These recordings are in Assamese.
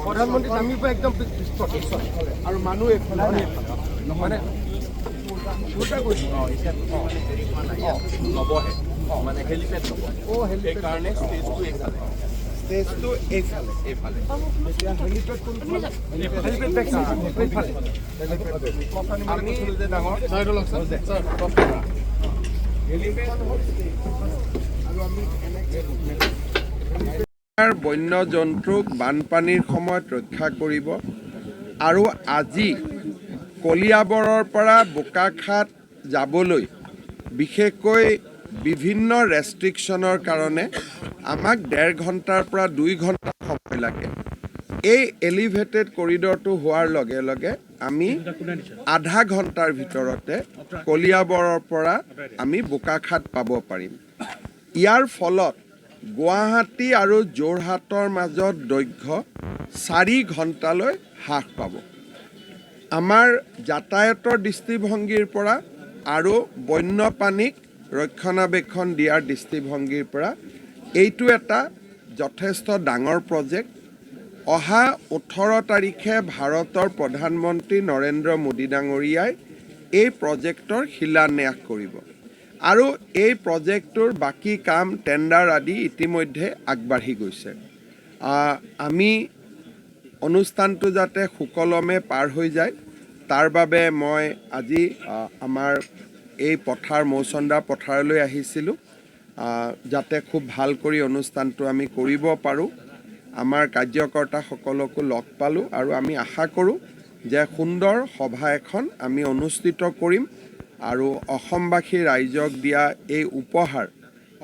প্ৰধানমন্ত্ৰী নামিৰ পৰা একদম আৰু মানুহ মানে নবহে মানে হেলিপেড সেইকাৰণে ষ্টেজটো এইফালে আমি ডাঙৰ বন্য জন্তুক বানপানীৰ সময়ত ৰক্ষা কৰিব আৰু আজি কলিয়াবৰৰ পৰা বোকাখাট যাবলৈ বিশেষকৈ বিভিন্ন ৰেষ্ট্ৰিকশ্যনৰ কাৰণে আমাক 1.5 ঘণ্টাৰ পৰা 2 ঘণ্টা সময় লাগে। এই এলিভেটেড কৰিডৰটো হোৱাৰ লগে লগে আমি আধা ঘণ্টাৰ ভিতৰতে কলিয়াবৰৰ পৰা আমি বোকাখাট পাব পাৰিম। ইয়াৰ ফলত গুৱাহাটী আৰু যোৰহাটৰ মাজত দৈৰ্ঘ্য 4 ঘণ্টালৈ হ্ৰাস পাব। আমাৰ যাতায়াতৰ দৃষ্টিভংগীৰ পৰা আৰু বন্যপ্ৰাণীক ৰক্ষণাবেক্ষণ দিয়াৰ দৃষ্টিভংগীৰ পৰা এইটো এটা যথেষ্ট ডাঙৰ প্ৰজেক্ট। অহা 18 তাৰিখে ভাৰতৰ প্ৰধানমন্ত্ৰী নৰেন্দ্ৰ মোদী ডাঙৰীয়াই এই প্ৰজেক্টৰ শিলান্যাস কৰিব আৰু এই প্ৰজেক্টটোৰ বাকী কাম টেণ্ডাৰ আদি ইতিমধ্যে আগবাঢ়ি গৈছে। আমি অনুষ্ঠানটো যাতে সুকলমে পাৰ হৈ যায় তাৰ বাবে মই আজি আমাৰ এই পথাৰ মৌচন্দা পথাৰলৈ আহিছিলোঁ যাতে খুব ভাল কৰি অনুষ্ঠানটো আমি কৰিব পাৰোঁ। আমাৰ কাৰ্যকৰ্তাসকলকো লগ পালোঁ আৰু আমি আশা কৰোঁ যে সুন্দৰ সভা এখন আমি অনুষ্ঠিত কৰিম আৰু অসমবাসী ৰাইজক দিয়া এই উপহাৰ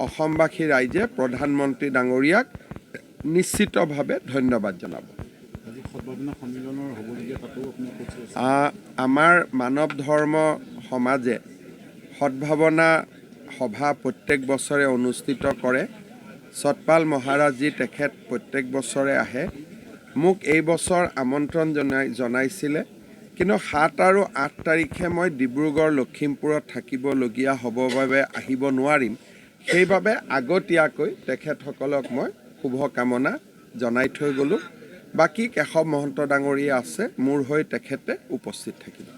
অসমবাসী ৰাইজে প্ৰধানমন্ত্ৰী ডাঙৰীয়াক নিশ্চিতভাৱে ধন্যবাদ জনাব। আমাৰ মানৱ ধৰ্ম সমাজে সদ্ভাৱনা সভা প্ৰত্যেক বছৰে অনুষ্ঠিত কৰে। সতপাল মহাৰাজজি তেখেত প্ৰত্যেক বছৰে আহে। মোক এই বছৰ আমন্ত্ৰণ জনাইছিলে, কিন্তু 7 আৰু 8 তাৰিখে মই ডিব্ৰুগড় লখিমপুৰত থাকিবলগীয়া হ'ব বাবে আহিব নোৱাৰিম। সেইবাবে আগতীয়াকৈ তেখেতসকলক মই শুভকামনা জনাই থৈ গ'লোঁ। বাকী কেশৱ মহন্ত ডাঙৰীয়া আছে, মোৰ হৈ তেখেতে উপস্থিত থাকিব।